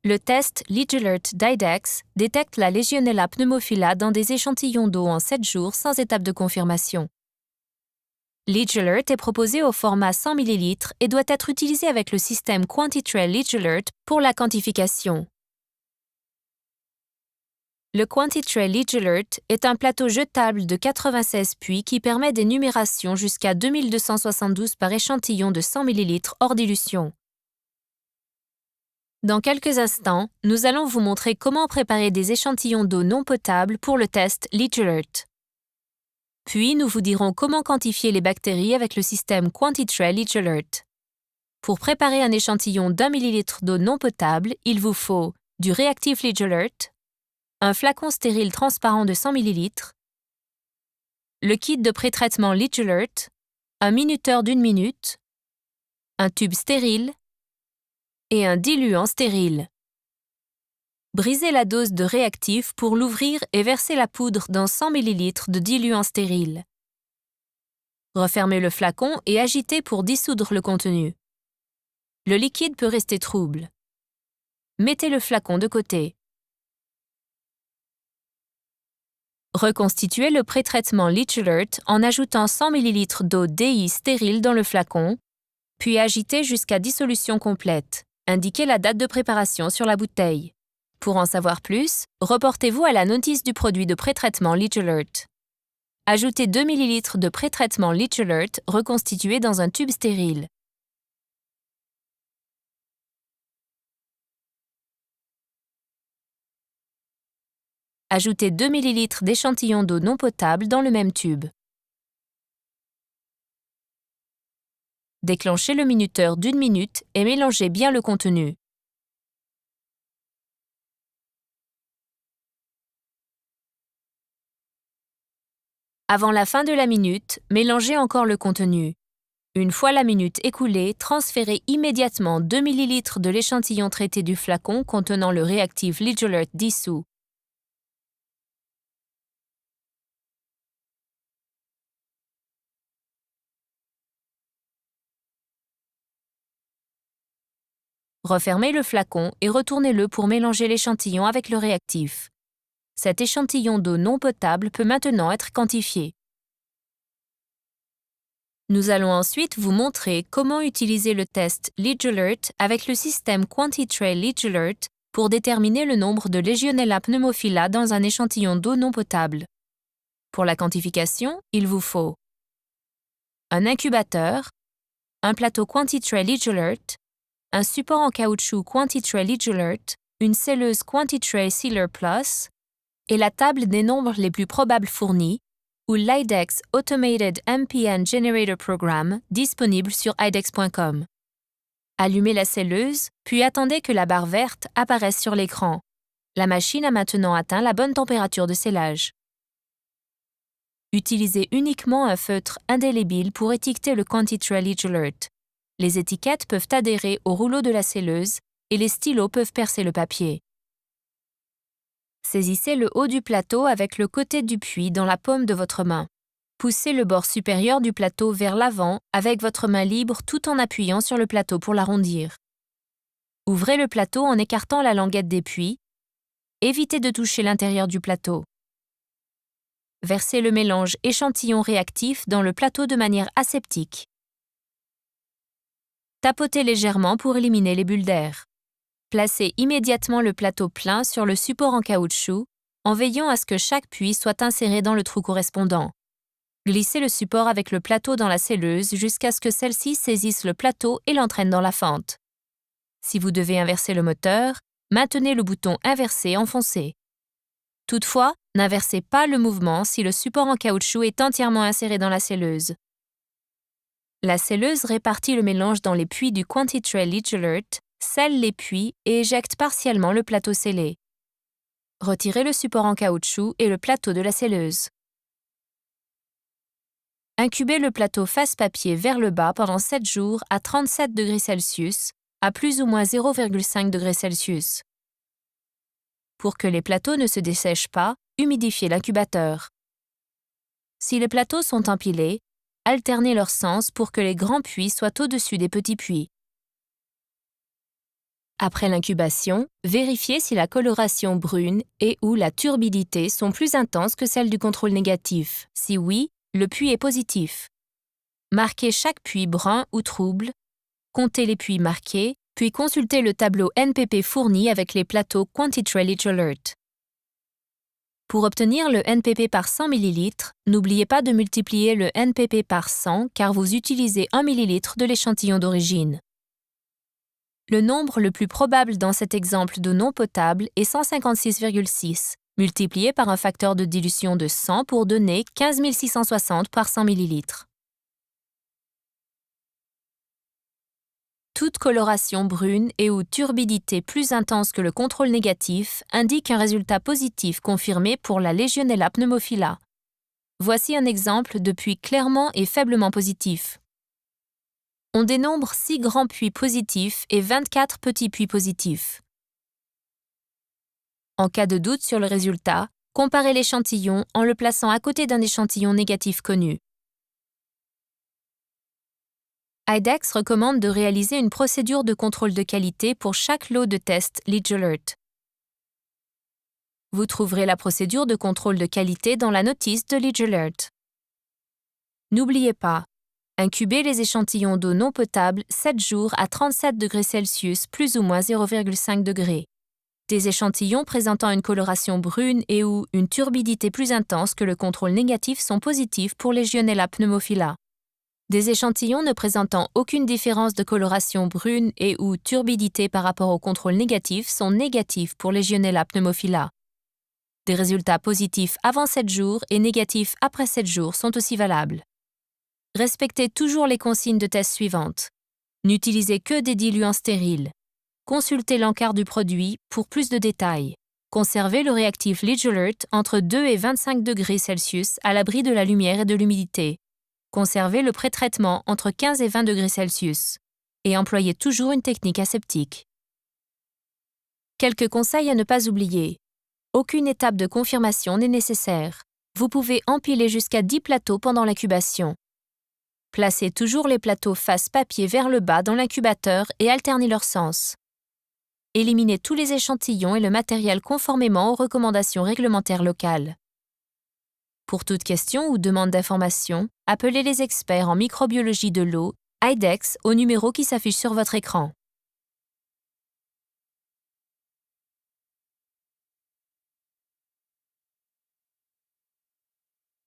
Le test LeadAlert d'IDEXX détecte la Legionella pneumophila dans des échantillons d'eau en 7 jours sans étape de confirmation. LeadAlert est proposé au format 100 ml et doit être utilisé avec le système QuantiTray LeadAlert pour la quantification. Le QuantiTray LeadAlert est un plateau jetable de 96 puits qui permet des numérations jusqu'à 2272 par échantillon de 100 ml hors dilution. Dans quelques instants, nous allons vous montrer comment préparer des échantillons d'eau non potable pour le test LeadAlert. Puis, nous vous dirons comment quantifier les bactéries avec le système QuantiTray LeadAlert. Pour préparer un échantillon d'1 ml d'eau non potable, il vous faut du réactif LeadAlert, un flacon stérile transparent de 100 ml, le kit de pré-traitement LeadAlert, un minuteur d'1 minute, un tube stérile et un diluant stérile. Brisez la dose de réactif pour l'ouvrir et verser la poudre dans 100 ml de diluant stérile. Refermez le flacon et agitez pour dissoudre le contenu. Le liquide peut rester trouble. Mettez le flacon de côté. Reconstituez le pré-traitement LeadAlert en ajoutant 100 ml d'eau DI stérile dans le flacon, puis agitez jusqu'à dissolution complète. Indiquez la date de préparation sur la bouteille. Pour en savoir plus, reportez-vous à la notice du produit de pré-traitement LeadAlert. Ajoutez 2 ml de pré-traitement LeadAlert reconstitué dans un tube stérile. Ajoutez 2 ml d'échantillon d'eau non potable dans le même tube. Déclenchez le minuteur d'1 minute et mélangez bien le contenu. Avant la fin de la minute, mélangez encore le contenu. Une fois la minute écoulée, transférez immédiatement 2 ml de l'échantillon traité du flacon contenant le réactif LeadAlert dissous. Refermez le flacon et retournez-le pour mélanger l'échantillon avec le réactif. Cet échantillon d'eau non potable peut maintenant être quantifié. Nous allons ensuite vous montrer comment utiliser le test LeadAlert avec le système QuantiTray LeadAlert pour déterminer le nombre de Legionella pneumophila dans un échantillon d'eau non potable. Pour la quantification, il vous faut un incubateur, un plateau QuantiTray LeadAlert, un support en caoutchouc QuantiTray LeadAlert, une selleuse QuantiTray Sealer Plus et la table des nombres les plus probables fournis, ou l'IDEXX Automated MPN Generator Program disponible sur idexx.com. Allumez la selleuse, puis attendez que la barre verte apparaisse sur l'écran. La machine a maintenant atteint la bonne température de scellage. Utilisez uniquement un feutre indélébile pour étiqueter le QuantiTray LeadAlert. Les étiquettes peuvent adhérer au rouleau de la selleuse et les stylos peuvent percer le papier. Saisissez le haut du plateau avec le côté du puits dans la paume de votre main. Poussez le bord supérieur du plateau vers l'avant avec votre main libre tout en appuyant sur le plateau pour l'arrondir. Ouvrez le plateau en écartant la languette des puits. Évitez de toucher l'intérieur du plateau. Versez le mélange échantillon réactif dans le plateau de manière aseptique. Tapotez légèrement pour éliminer les bulles d'air. Placez immédiatement le plateau plein sur le support en caoutchouc en veillant à ce que chaque puits soit inséré dans le trou correspondant. Glissez le support avec le plateau dans la selleuse jusqu'à ce que celle-ci saisisse le plateau et l'entraîne dans la fente. Si vous devez inverser le moteur, maintenez le bouton inversé enfoncé. Toutefois, n'inversez pas le mouvement si le support en caoutchouc est entièrement inséré dans la selleuse. La selleuse répartit le mélange dans les puits du QuantiTray LeadAlert, scelle les puits et éjecte partiellement le plateau scellé. Retirez le support en caoutchouc et le plateau de la selleuse. Incubez le plateau face papier vers le bas pendant 7 jours à 37 degrés Celsius, à plus ou moins 0,5 degrés Celsius. Pour que les plateaux ne se dessèchent pas, humidifiez l'incubateur. Si les plateaux sont empilés, alternez leur sens pour que les grands puits soient au-dessus des petits puits. Après l'incubation, vérifiez si la coloration brune et ou la turbidité sont plus intenses que celles du contrôle négatif. Si oui, le puits est positif. Marquez chaque puits brun ou trouble, comptez les puits marqués, puis consultez le tableau NPP fourni avec les plateaux Quantitrel Leach Alert. Pour obtenir le NPP par 100 ml, n'oubliez pas de multiplier le NPP par 100 car vous utilisez 1 ml de l'échantillon d'origine. Le nombre le plus probable dans cet exemple d'eau non potable est 156,6, multiplié par un facteur de dilution de 100 pour donner 15 660 par 100 ml. Toute coloration brune et ou turbidité plus intense que le contrôle négatif indique un résultat positif confirmé pour la Legionella pneumophila. Voici un exemple de puits clairement et faiblement positif. On dénombre 6 grands puits positifs et 24 petits puits positifs. En cas de doute sur le résultat, comparez l'échantillon en le plaçant à côté d'un échantillon négatif connu. IDEXX recommande de réaliser une procédure de contrôle de qualité pour chaque lot de test Leach Alert. Vous trouverez la procédure de contrôle de qualité dans la notice de Leach Alert. N'oubliez pas, incubez les échantillons d'eau non potable 7 jours à 37 degrés Celsius plus ou moins 0,5 degrés. Des échantillons présentant une coloration brune et ou une turbidité plus intense que le contrôle négatif sont positifs pour Legionella pneumophila. Des échantillons ne présentant aucune différence de coloration brune et ou turbidité par rapport au contrôle négatif sont négatifs pour Legionella pneumophila. Des résultats positifs avant 7 jours et négatifs après 7 jours sont aussi valables. Respectez toujours les consignes de test suivantes. N'utilisez que des diluants stériles. Consultez l'encart du produit pour plus de détails. Conservez le réactif Leach Alert entre 2 et 25 degrés Celsius à l'abri de la lumière et de l'humidité. Conservez le pré-traitement entre 15 et 20 degrés Celsius. Et employez toujours une technique aseptique. Quelques conseils à ne pas oublier. Aucune étape de confirmation n'est nécessaire. Vous pouvez empiler jusqu'à 10 plateaux pendant l'incubation. Placez toujours les plateaux face papier vers le bas dans l'incubateur et alternez leur sens. Éliminez tous les échantillons et le matériel conformément aux recommandations réglementaires locales. Pour toute question ou demande d'information, appelez les experts en microbiologie de l'eau, IDEXX, au numéro qui s'affiche sur votre écran.